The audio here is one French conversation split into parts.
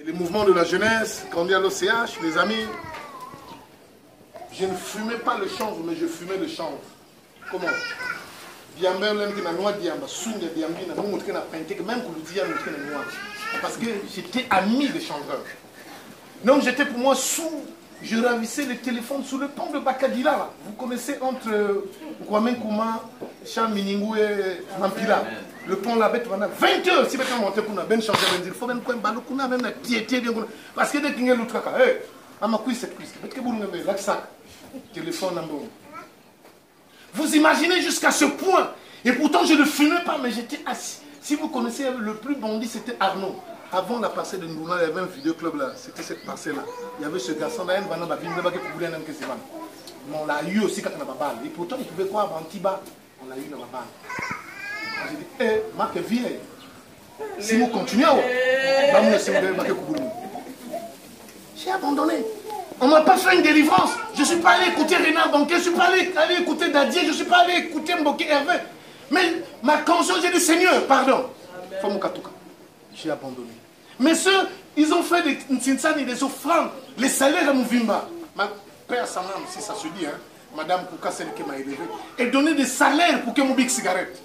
les mouvements de la jeunesse, quand on est à l'OCH, les amis, je ne fumais pas le chanvre, mais je fumais le chanvre. Comment? Parce que j'étais ami des chanvreurs. Donc j'étais pour moi sous, je ravissais les téléphones sous le pont de Bakadila. Là. Vous connaissez entre Kwame Kouma, Charles Miningou et Mampila. Le pont la bête pendant 20 heures. Si vous montez pour ben changer, il faut même qu'on balle, qu'on a même la piété. Parce que dès qu'il y a l'autre cas, à ma couille cette cuisse, peut-être que vous n'avez pas ça. Téléphone en bon. Vous imaginez jusqu'à ce point. Et pourtant je ne fumais pas, mais j'étais assis. Si vous connaissez le plus bandit, c'était Arnaud. Avant la parcelle de Ndoula, il y avait un vidéoclub là. C'était cette parcelle là. Il y avait ce garçon là, on l'a eu aussi quand on a balle. Et pourtant il pouvait croire en Tiba. On l'a eu dans la balle. J'ai dit, hé, Marc vieille. Si vous continuez, j'ai abandonné. On ne m'a pas fait une délivrance. Je ne suis pas allé écouter Renard Banquet, je ne suis pas allé écouter Dadier, je ne suis pas allé écouter Mboké Hervé. Mais ma conscience, j'ai dit Seigneur, pardon. J'ai abandonné. Mais ceux, ils ont fait des Ntinsani, des offrandes, les salaires à Mouvimba. Ma père Samam, si ça se dit, hein, Madame Kouka, celle qui m'a élevé, et donné des salaires pour que mon big cigarette.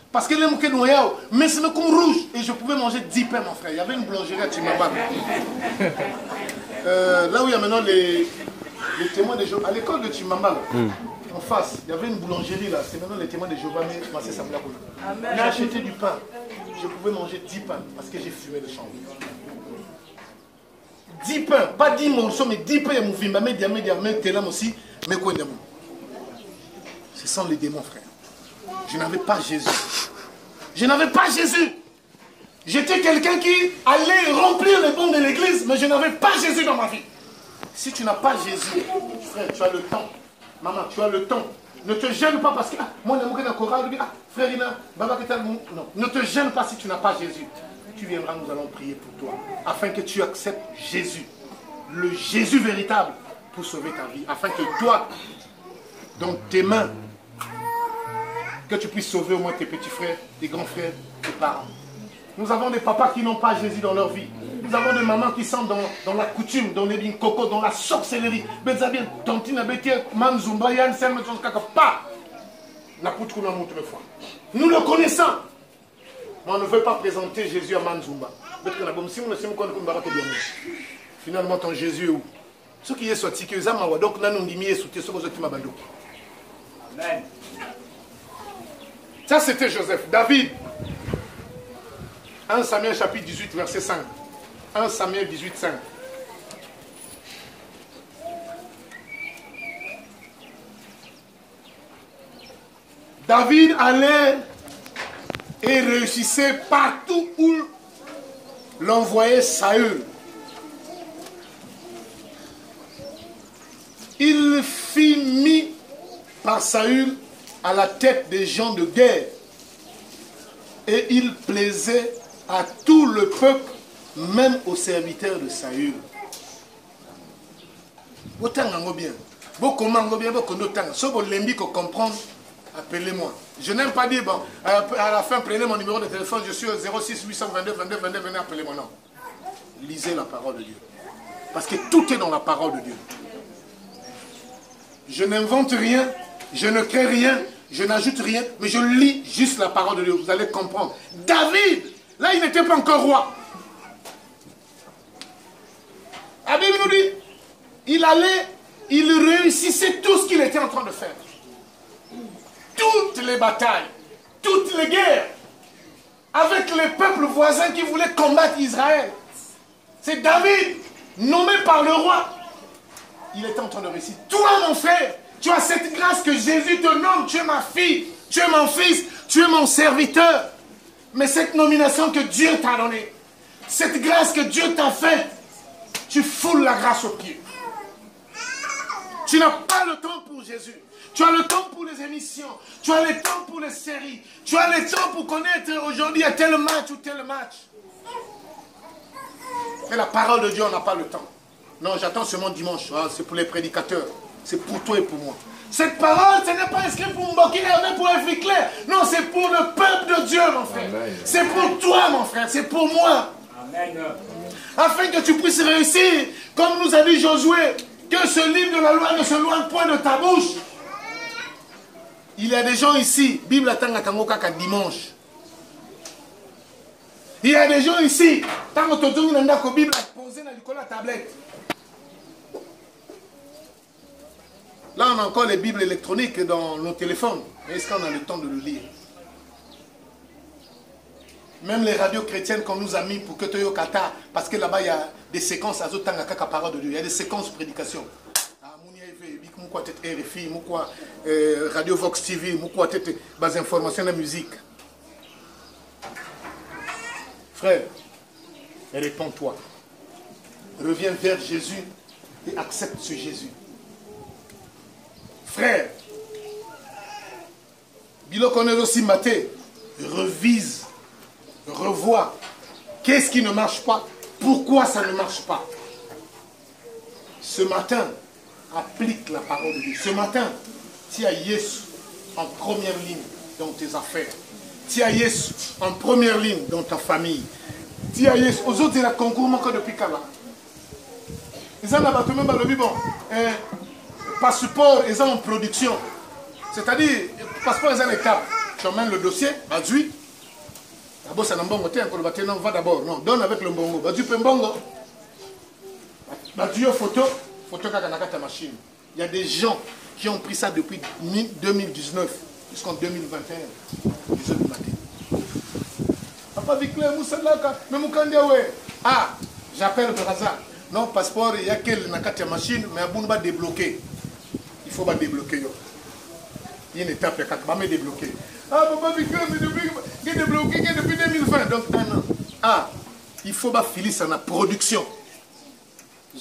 Parce que les mouquets noyaux, mais c'est comme rouge. Et je pouvais manger 10 pains, mon frère. Il y avait une boulangerie à Timamba. Là où il y a maintenant les témoins de Jéhovah. À l'école de Timamba, en face, il y avait une boulangerie là. C'est maintenant les témoins de Jéhovah, mais c'est ça. J'ai acheté du pain. Je pouvais manger 10 pains parce que j'ai fumé le chanvre. 10 pains, pas 10 morceaux, mais 10 pains. Aussi, mais quoi, ce sont les démons, frère. Je n'avais pas Jésus. Je n'avais pas Jésus. J'étais quelqu'un qui allait remplir les bancs de l'église, mais je n'avais pas Jésus dans ma vie. Si tu n'as pas Jésus, frère, tu as le temps. Maman, tu as le temps. Ne te gêne pas parce que, moi, frère, non. Ne te gêne pas si tu n'as pas Jésus. Tu viendras, nous allons prier pour toi. Afin que tu acceptes Jésus. Le Jésus véritable pour sauver ta vie. Afin que toi, dans tes mains, que tu puisses sauver au moins tes petits frères, tes grands frères, tes parents. Nous avons des papas qui n'ont pas Jésus dans leur vie. Nous avons des mamans qui sont dans la coutume, dans les binkoko, dans la sorcellerie. Nous le connaissons. Mais on ne veut pas présenter Jésus à Manzumba. Finalement, ton Jésus est où? Ce qui est sorti, que donc nous avons dit Amen. Ça, c'était Joseph. David. 1 Samuel chapitre 18, verset 5. 1 Samuel 18, 5. David allait et réussissait partout où l'envoyait Saül. Il fut mis par Saül à la tête des gens de guerre. Et il plaisait à tout le peuple, même aux serviteurs de Saül. Appelez-moi. Je n'aime pas dire, bon, à la fin, prenez mon numéro de téléphone, je suis au 06 822 22 22, venez, appelez-moi. Non. Lisez la parole de Dieu. Parce que tout est dans la parole de Dieu. Je n'invente rien, je ne crée rien, je n'ajoute rien, mais je lis juste la parole de Dieu. Vous allez comprendre. David, là, il n'était pas encore roi. La Bible nous dit, il réussissait tout ce qu'il était en train de faire. Toutes les batailles, toutes les guerres, avec les peuples voisins qui voulaient combattre Israël. C'est David, nommé par le roi. Il était en train de réussir. Toi, mon frère, tu as cette grâce que Jésus te nomme. Tu es ma fille, tu es mon fils, tu es mon serviteur. Mais cette nomination que Dieu t'a donnée, cette grâce que Dieu t'a faite, tu foules la grâce aux pieds. Tu n'as pas le temps pour Jésus. Tu as le temps pour les émissions. Tu as le temps pour les séries. Tu as le temps pour connaître aujourd'hui à tel match ou tel match. Mais la parole de Dieu, on n'a pas le temps. Non, j'attends seulement dimanche. Ah, c'est pour les prédicateurs. C'est pour toi et pour moi. Cette parole, ce n'est pas inscrit pour Mboké, mais pour un clair. Non, c'est pour le peuple de Dieu, mon frère. C'est pour toi, mon frère. C'est pour moi. Afin que tu puisses réussir, comme nous a dit Josué, que ce livre de la loi ne se loin point de ta bouche. Il y a des gens ici, Bible attend à Kangokaka dimanche. Il y a des gens ici, tant que tu as la Bible posée dans la tablette. Là, on a encore les Bibles électroniques dans nos téléphones. Mais est-ce qu'on a le temps de le lire? Même les radios chrétiennes qu'on nous a mis pour que tu aies au Qatar, parce que là-bas, il y a des séquences à Zotanga parole de Dieu. Il y a des séquences de prédication. RFI, Radio Vox TV, des informations de musique. Frère, réponds-toi. Reviens vers Jésus et accepte ce Jésus. Frère, Bilo connaît aussi maté, revise, revois. Qu'est-ce qui ne marche pas? Pourquoi ça ne marche pas? Ce matin, applique la parole de Dieu. Ce matin, tu as Yesu en première ligne dans tes affaires. Tu as Yesu en première ligne dans ta famille. Tu as Yesu. Aux autres, il y a concours encore depuis quand là? Ils ont même bon. Passeport, ils ont en production. C'est-à-dire, passeport, ils ont les cap. Tu emmènes le dossier, Badui. D'abord, c'est un bon côté, non, va d'abord. Non, donne avec le bongo. Badui, bongo. Badui, photo ta machine. Il y a des gens qui ont pris ça depuis 2019 jusqu'en 2021. Ils ont du matin. Papa Vicler, Moussalaka, mais Moukandiawe. Ah, j'appelle par hasard. Non, passeport, il y a quelle machine, mais on va débloquer. Il faut débloquer. Il y a une étape, il y a me débloquer. Ah, Papa Vicler, c'est débloqué depuis 2020, donc un an. Ah, il faut filer ça dans la production.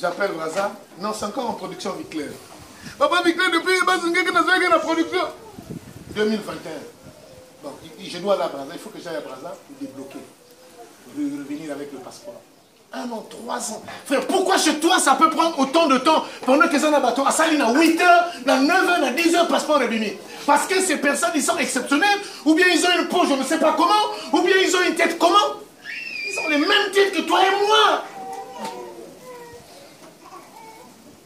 J'appelle Braza. Non, c'est encore en production Vicler. Papa Vicler, depuis la production. 2021. Bon, je dois aller à Braza. Il faut que j'aille à Braza pour débloquer. Pour revenir avec le passeport. 1 an, 3 ans. Frère, pourquoi chez toi ça peut prendre autant de temps pendant que ça n'a pas à Saline à 8 heures, dans 9 heures, dans 10 heures, passeport réuni? Parce que ces personnes, ils sont exceptionnelles, ou bien ils ont une peau, je ne sais pas comment, ou bien ils ont une tête comment? Ils ont les mêmes têtes que toi et moi.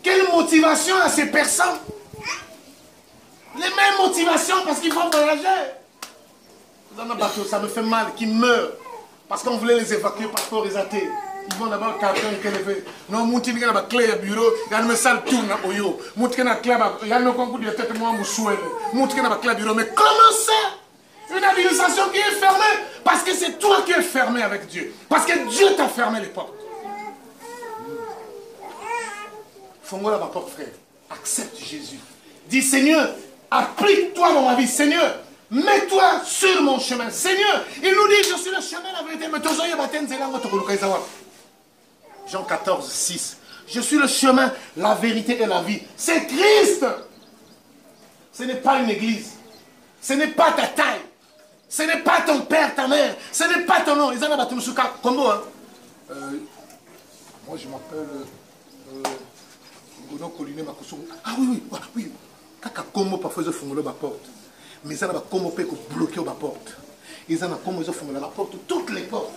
Quelle motivation à ces personnes? Les mêmes motivations parce qu'ils vont voyager. Ça me fait mal qu'ils meurent. Parce qu'on voulait les évacuer parce qu'on les athées. Ils vont d'abord quelqu'un qui les fait. Non, il y a une clé de bureau, il y a une salle tourne au yo. Il y a une clé de tête, moi, il y a une clé de bureau. Mais comment ça? Une administration qui est fermée? Parce que c'est toi qui es fermé avec Dieu. Parce que Dieu t'a fermé les portes. Fongola ma porte, frère. Accepte Jésus. Dis, Seigneur, applique-toi dans ma vie. Seigneur, mets-toi sur mon chemin. Seigneur, il nous dit, je suis le chemin, la vérité. Jean 14, 6. Je suis le chemin, la vérité et la vie. C'est Christ. Ce n'est pas une église. Ce n'est pas ta taille. Ce n'est pas ton père, ta mère. Ce n'est pas ton nom. Ils en ont battu Comment, hein? Moi, je m'appelle... Ah oui, oui. Quand parfois ils font la porte. Mais ils ont comment bloquer la porte. Ils ont comment ils font la porte, toutes les portes.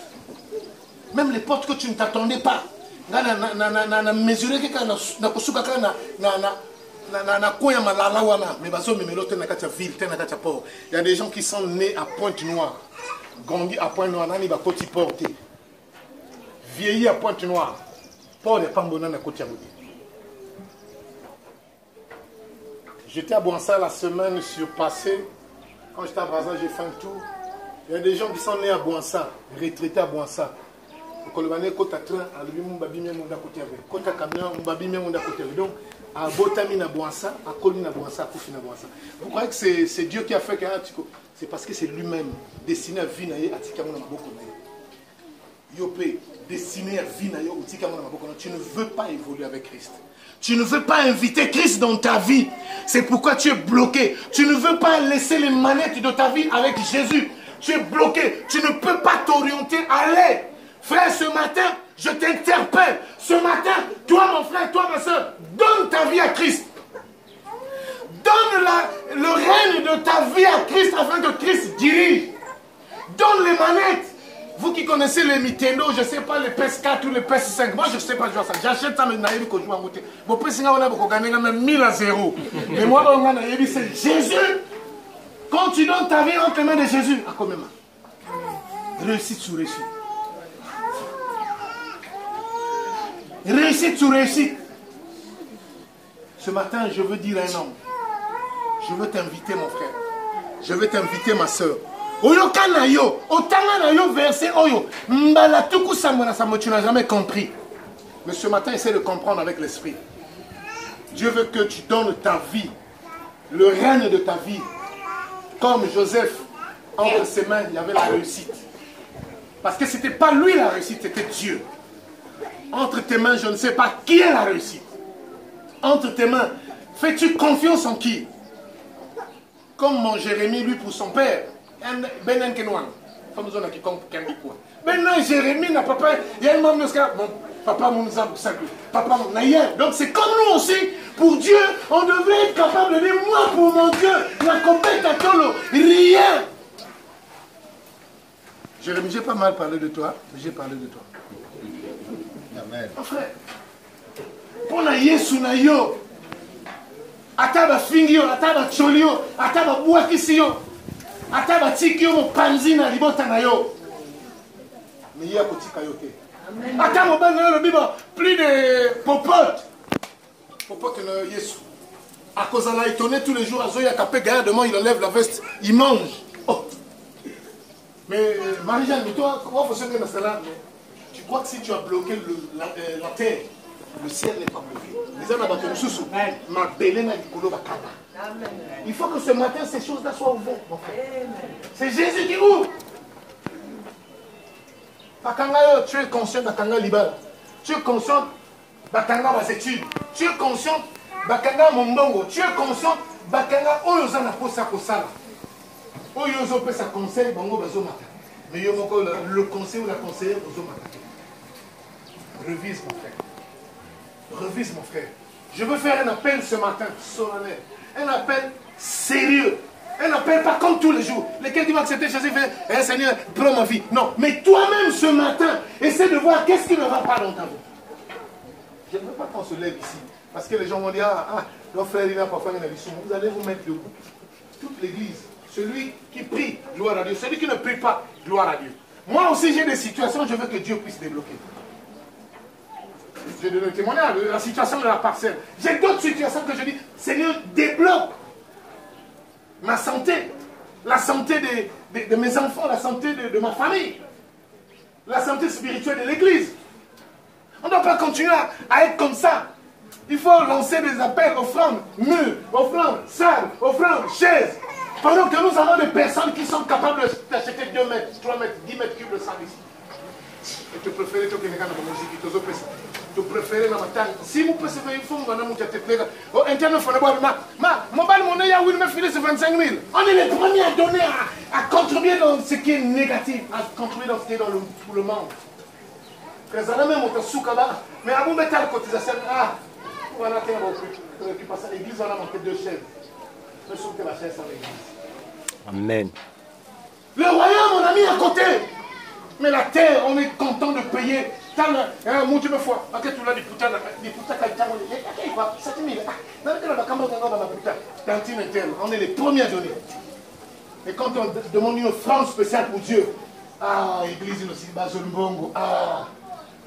Même les portes que tu ne t'attendais pas. Mesurer que il y a des gens qui sont nés à Pointe-Noire. Grandis à Pointe-Noire, ils ont côté porté. Vieillis à Pointe-Noire. Pas de pambona na côté. J'étais à Boinsa la semaine surpassée. Quand j'étais à Brazza, j'ai fait un tour. Il y a des gens qui sont nés à Boinsa, retraités à Boinsa. Donc, à Botami na Boinsa, à Koli na Boinsa, à Koufi na Boinsa. Vous croyez que c'est Dieu qui a fait que c'est parce que c'est lui-même destiné à vivre à Tikamona Maboko. Yopé, destiné à vivre à Tikamona Maboko. Tu ne veux pas évoluer avec Christ. Tu ne veux pas inviter Christ dans ta vie. C'est pourquoi tu es bloqué. Tu ne veux pas laisser les manettes de ta vie avec Jésus. Tu es bloqué. Tu ne peux pas t'orienter. Allez, frère, ce matin, je t'interpelle. Ce matin, toi mon frère, toi ma soeur, donne ta vie à Christ. Donne le règne de ta vie à Christ afin que Christ dirige. Donne les manettes. Vous qui connaissez les Nintendo, je ne sais pas, les PS4 ou les PS5, moi je ne sais pas jouer à ça. J'achète ça, mais je ne sais pas jouer à côté. Bon, PS5, on a gagné même 1000 à 0. Mais moi, c'est Jésus. Quand tu donnes ta vie entre les mains de Jésus, à combien? Réussite sur réussite. Réussite sur réussite. Ce matin, je veux dire à un homme, je veux t'inviter mon frère, je veux t'inviter ma soeur. Oyokana yo, otanga yo verset oyo, mbala tuku samwana samo, tu n'as jamais compris. Mais ce matin, essaie de comprendre avec l'esprit. Dieu veut que tu donnes ta vie, le règne de ta vie. Comme Joseph, entre ses mains, il y avait la réussite. Parce que ce n'était pas lui la réussite, c'était Dieu. Entre tes mains, je ne sais pas qui est la réussite. Entre tes mains, fais-tu confiance en qui? Comme mon Jérémie, lui, pour son père. Maintenant, Jérémie n'a pas peur. Il y a un moment bon, papa nous a papa n'a rien. Donc c'est comme nous aussi. Pour Dieu, on devrait être capable de dire, moi pour mon Dieu, la compétition, rien. Jérémie, j'ai pas mal parlé de toi, mais j'ai parlé de toi. Amen. Mon frère, pour na Yesu na yo, ataba fingio, ataba cholio, ataba buakisio, ataba tikio mo panzina libota na yo. Mais il y a kotika yo te. Ataba bana le biba plus de popote. Popote na Yesu. À cause de la étonné tous les jours à Zoya Kapé demain il enlève la veste, il mange. Oh. Mais Marie-Jeanne, mais toi, comment faut se faire dans cela? Tu crois que si tu as bloqué la terre, le ciel n'est pas bloqué. Il faut que ce matin, ces choses-là soient ouvertes, mon frère. C'est Jésus qui ouvre. Tu es conscient de Liba. Tu es conscient de tes études. Tu es conscient de Mombongo. Tu es conscient de Oyozana Posa Kosala. Oyozo peut sa conseil, Bongo Bazomata. Mais le conseil ou la conseillère Bazomata. Revise, mon frère. Revise, mon frère. Je veux faire un appel ce matin, solennel. Un appel sérieux. Un appel pas comme tous les jours. Lesquels qui vont accepter Jésus, faire, Seigneur, prends ma vie. Non, mais toi-même ce matin, essaie de voir qu'est-ce qui ne va pas dans ta vie. Je ne veux pas qu'on se lève ici. Parce que les gens vont dire, notre frère, il n'a pas fait une émission. Vous allez vous mettre debout. Toute l'église. Celui qui prie, gloire à Dieu. Celui qui ne prie pas, gloire à Dieu. Moi aussi, j'ai des situations, je veux que Dieu puisse débloquer. Je donne le témoignage de la situation de la parcelle. J'ai d'autres situations que je dis, Seigneur, débloque ma santé, la santé de mes enfants, la santé de ma famille, la santé spirituelle de l'église. On ne doit pas continuer à être comme ça. Il faut lancer des appels, offrandes, murs, offrandes, salles, offrandes, chaises. Pendant que nous avons des personnes qui sont capables d'acheter 2 mètres, 3 mètres, 10 mètres cubes de sable ici. Et tu préfères que tu aies la musique, tu préfères la matin. Si vous pouvez faire une fois, on est les premiers à donner, à contribuer dans ce qui est négatif, à contribuer dans ce qui est pour le monde. Mais à vous mettre à la cotisation, on va faire l'église, on a manqué 2 chaises. Je trouve que la chaise à l'église. Amen. Le royaume, on a mis à côté. Mais la terre, on est content de payer. On est les premiers à donner. Et quand on demande une offrande spéciale pour Dieu, église aussi, là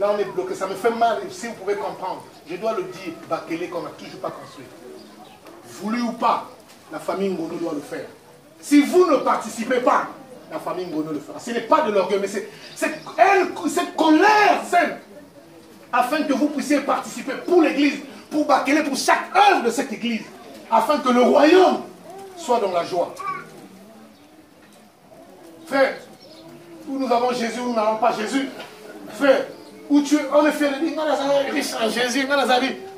on est bloqué. Ça me fait mal, si vous pouvez comprendre. Je dois le dire, Bakélé qu'on n'a toujours pas construit. Voulu ou pas, la famille Ngono doit le faire. Si vous ne participez pas, la famille Ngono le fera. Ce n'est pas de l'orgueil, mais c'est cette colère sainte, afin que vous puissiez participer pour l'église, pour Bakélé, pour chaque œuvre de cette église, afin que le royaume soit dans la joie. Frère, où nous avons Jésus, où nous n'avons pas Jésus. Frère, où on est fier de dire, riche en Jésus,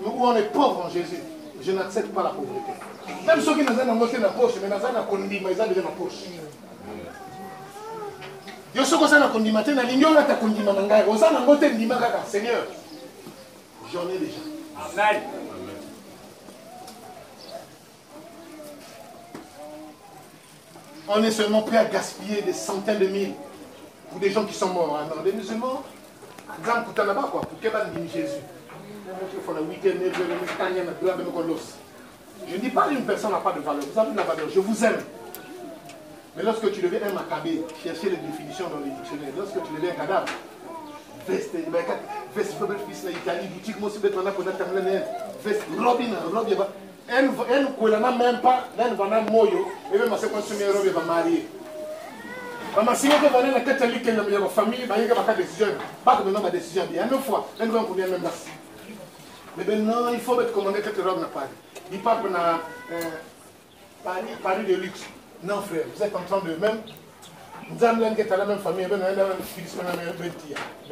où on est pauvre en Jésus. Je n'accepte pas la pauvreté. Même ceux qui n'ont pas monté dans la poche, mais ils ont déjà dans la poche. Yo soko sana kondima te na lingo ngata kondima ngai ozana ngote ndima kaka Seigneur j'en ai déjà. Amen. On est seulement prêt à gaspiller des centaines de mille Pour des gens qui sont morts, hein, non, les musulmans, exemple pour là-bas, quoi, pour qu'elle dise Jésus. Je ne dis pas qu'une personne n'a pas de valeur, vous avez de la valeur, je vous aime. Mais lorsque tu deviens un macabé, cherchez les définitions dans les dictionnaires, lorsque tu deviens un cadavre, veste, fils l'Italie, boutique, moi aussi, veste, Robin, elle ne même pas, elle va moyo, et même si on se va marier. Mais si on va aller catholique, il y a une famille, il y a une décision, pas que maintenant ma décision, il y a une fois, elle va combien même là. Mais maintenant, il faut être commandé que Rome n'a pas. Il parle de Paris de luxe. Non frère, vous êtes en train de même. Nous avons la même famille, mais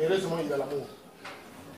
heureusement il y a l'amour.